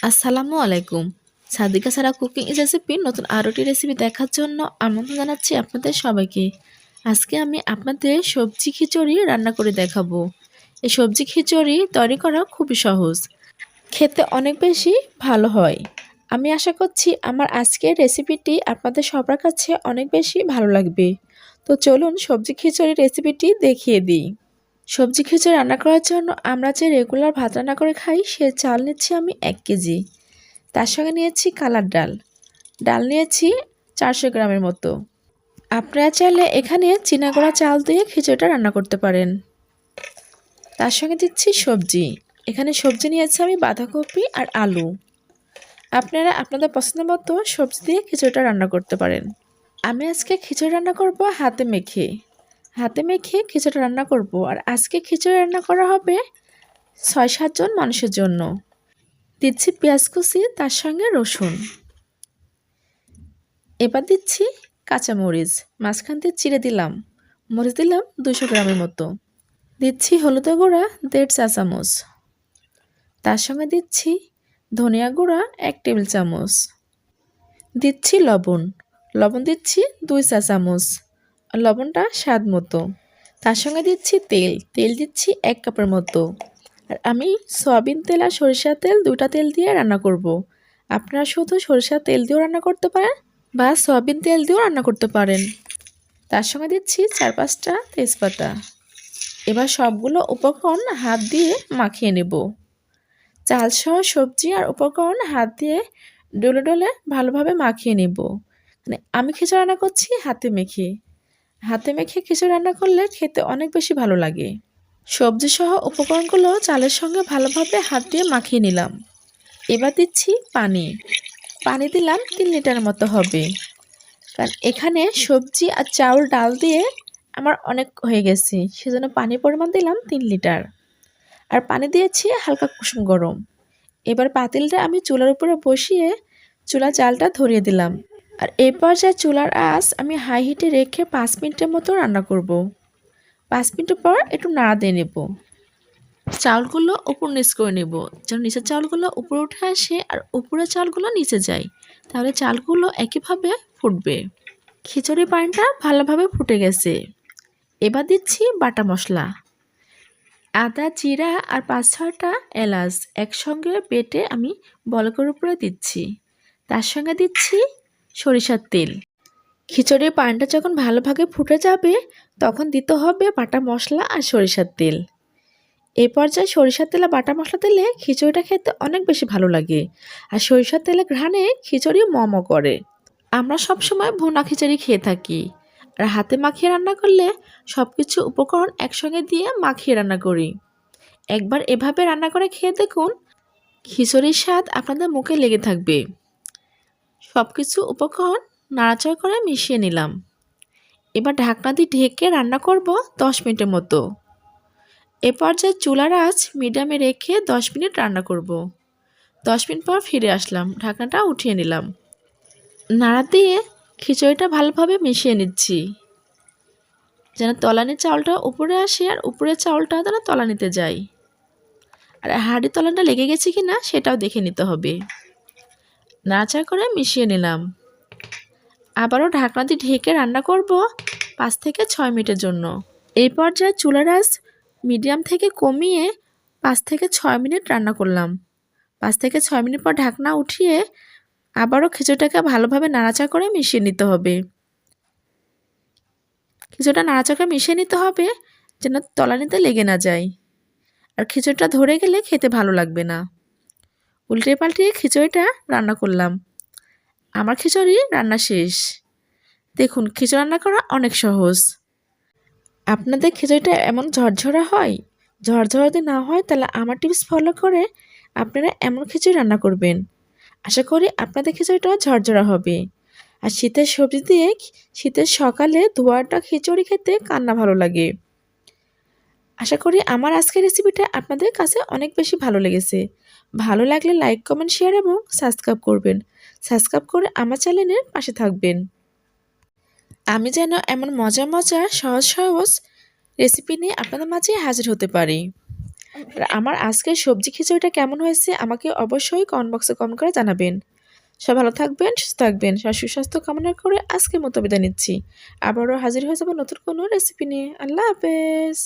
আসসালামু আলাইকুম। সাদিকা সারা কুকিং রেসিপির নতুন আরোটি রেসিপি দেখার জন্য আমন্ত্রণ জানাচ্ছি আপনাদের সবাইকে। আজকে আমি আপনাদের সবজি খিচুড়ি রান্না করে দেখাবো। এই সবজি খিচুড়ি তৈরি করা খুবই সহজ, খেতে অনেক বেশি ভালো হয়। আমি আশা করছি আমার আজকের রেসিপিটি আপনাদের সবার কাছে অনেক বেশি ভালো লাগবে। তো চলুন সবজি খিচুড়ি রেসিপিটি দেখিয়ে দিই। সবজি খিচুড়ি রান্না করার জন্য আমরা যে রেগুলার ভাত রান্না করে খাই সে চাল নিচ্ছি আমি 1 কেজি। তার সঙ্গে নিয়েছি কালার ডাল, ডাল নিয়েছি 400 গ্রামের মতো। আপনারা চাইলে এখানে চীনা গোড়া চাল দিয়ে খিচুড়িটা রান্না করতে পারেন। তার সঙ্গে দিচ্ছি সবজি, এখানে সবজি নিয়েছি আমি বাঁধাকপি আর আলু। আপনারা আপনাদের পছন্দ মতো সবজি দিয়ে খিচুড়িটা রান্না করতে পারেন। আমি আজকে খিচুড়ি রান্না করব হাতে মেখে খিচুড়ি রান্না করব। আর আজকে খিচুড়ি রান্না করা হবে 6-7 জন মানুষের জন্য। দিচ্ছি পেঁয়াজ কুচি, তার সঙ্গে রসুন। এবার দিচ্ছি কাঁচামরিচ, মাঝখান দিয়ে চিড়ে দিলাম। মরিচ দিলাম 200 গ্রামের মতো। দিচ্ছি হলুদের গুঁড়া 1.5 চা চামচ। তার সঙ্গে দিচ্ছি ধনিয়া গুঁড়া 1 টেবিল চামচ। দিচ্ছি লবণ, লবণ দিচ্ছি 2 চা চামচ, আর লবণটা স্বাদ মতো। তার সঙ্গে দিচ্ছি তেল, তেল দিচ্ছি 1 কাপের মতো। আর আমি সয়াবিন তেল আর সরিষার তেল দুটা তেল দিয়ে রান্না করব। আপনারা শুধু সরিষার তেল দিয়েও রান্না করতে পারেন বা সয়াবিন তেল দিয়েও রান্না করতে পারেন। তার সঙ্গে দিচ্ছি 4-5টা তেজপাতা। এবার সবগুলো উপকরণ হাত দিয়ে মাখিয়ে নেব। চালসহ সবজি আর উপকরণ হাত দিয়ে ডলে ডলে ভালোভাবে মাখিয়ে নেব। মানে আমি খিচুড়ি রান্না করছি হাতে মেখে খিচুড়ি রান্না করলে খেতে অনেক বেশি ভালো লাগে। সবজি সহ উপকরণগুলো চালের সঙ্গে ভালোভাবে হাত দিয়ে মাখিয়ে নিলাম। এবার দিচ্ছি পানি দিলাম 3 লিটারের মতো হবে, কারণ এখানে সবজি আর চাউল ডাল দিয়ে আমার অনেক হয়ে গেছে, সেজন্য পানির পরিমাণ দিলাম 3 লিটার। আর পানি দিয়েছি হালকা কুসুম গরম। এবার পাতিলটা আমি চুলার উপরে বসিয়ে চুলা জালটা ধরিয়ে দিলাম। আর এই পর্যায়ে চুলার আঁচ আমি হাই হিটে রেখে 5 মিনিটের মতো রান্না করব। 5 মিনিট পর একটু নাড়া দিয়ে নেব। চাউলগুলো উপর নিচ করে নেব, যেন নিচের চাউলগুলো উপরে উঠে আসে আর উপরের চাউলগুলো নিচে যায়, তাহলে চালগুলো একইভাবে ফুটবে। খিচুড়ি পানিটা ভালোভাবে ফুটে গেছে। এবার দিচ্ছি বাটা মশলা, আদা জিরা আর 5-6টা এলাচ একসঙ্গে বেটে আমি বলকের উপরে দিচ্ছি। তার সঙ্গে দিচ্ছি সরিষার তেল। খিচুড়ির পানিটা যখন ভালোভাবে ফুটে যাবে তখন দিতে হবে বাটা মশলা আর সরিষার তেল। এই পর্যায়ে সরিষার তেল আর বাটা মশলা দিলে খিচুড়িটা খেতে অনেক বেশি ভালো লাগে। আর সরিষার তেলের ঘ্রাণে খিচুড়ি ম করে। আমরা সবসময় ভুনা খিচুড়ি খেয়ে থাকি, আর হাতে মাখিয়ে রান্না করলে সব কিছু উপকরণ একসঙ্গে দিয়ে মাখিয়ে রান্না করি। একবার এভাবে রান্না করে খেয়ে দেখুন, খিচুড়ির স্বাদ আপনাদের মুখে লেগে থাকবে। সব কিছু উপকরণ নাড়াচাড়া করে মিশিয়ে নিলাম। এবার ঢাকনা দিয়ে ঢেকে রান্না করব 10 মিনিটের মতো। এ পর্যায়ে চুলার আঁচ মিডিয়ামে রেখে 10 মিনিট রান্না করব। 10 মিনিট পর ফিরে আসলাম, ঢাকনাটা উঠিয়ে নিলাম। নাড়া দিয়ে খিচুড়িটা ভালোভাবে মিশিয়ে নিচ্ছি, যেন তলানির চাউলটা উপরে আসে আর উপরের চাউলটা যেন তলানিতে যায়। আর হাঁড়ি তলানটা লেগে গেছে কি না সেটাও দেখে নিতে হবে। নাড়াচাড়া করে মিশিয়ে নিলাম। আবারও ঢাকনা দিয়ে ঢেকে রান্না করব 5 থেকে 6 মিনিটের জন্য। এই পর্যায়ে চুলার আঁচ মিডিয়াম থেকে কমিয়ে 5 থেকে 6 মিনিট রান্না করলাম। 5 থেকে 6 মিনিট পর ঢাকনা উঠিয়ে আবারও খিচুড়িটাকে ভালোভাবে নাড়াচাড়া করে মিশিয়ে নিতে হবে। খিচুড়িটা নাড়াচাড়া করে মিশিয়ে নিতে হবে যেন তলানিতে লেগে না যায়, আর খিচুড়িটা ধরে গেলে খেতে ভালো লাগবে না। উল্টে পাল্টিয়ে খিচুড়িটা রান্না করলাম। আমার খিচুড়ি রান্না শেষ। দেখুন খিচুড়ি রান্না করা অনেক সহজ। আপনাদের খিচুড়িটা এমন ঝরঝরা হয়? ঝরঝরা যদি না হয় তাহলে আমার টিপস ফলো করে আপনারা এমন খিচুড়ি রান্না করবেন। আশা করি আপনাদের খিচুড়িটা ঝরঝরা হবে। আর শীতের সবজি দিয়ে শীতের সকালে ধোয়াটা খিচুড়ি খেতে কার না ভালো লাগে। আশা করি আমার আজকের রেসিপিটা আপনাদের কাছে অনেক বেশি ভালো লেগেছে। ভালো লাগলে লাইক কমেন্ট শেয়ার এবং সাবস্ক্রাইব করবেন। সাবস্ক্রাইব করে আমার চ্যানেলের পাশে থাকবেন। আমি যেন এমন মজার মজার সহজ সহজ রেসিপি নিয়ে আপনাদের মাঝে হাজির হতে পারি। আমার আজকের সবজি খিচুড়িটা কেমন হয়েছে আমাকে অবশ্যই কমেন্ট বক্সে কমেন্ট করে জানাবেন। সবাই ভালো থাকবেন, সুস্থ থাকবেন। সবার সুস্বাস্থ্য কামনা করে আজকের মতো বিদায় নিচ্ছি। আবারও হাজির হয়ে যাব নতুন কোনো রেসিপি নিয়ে। আল্লাহ হাফেজ।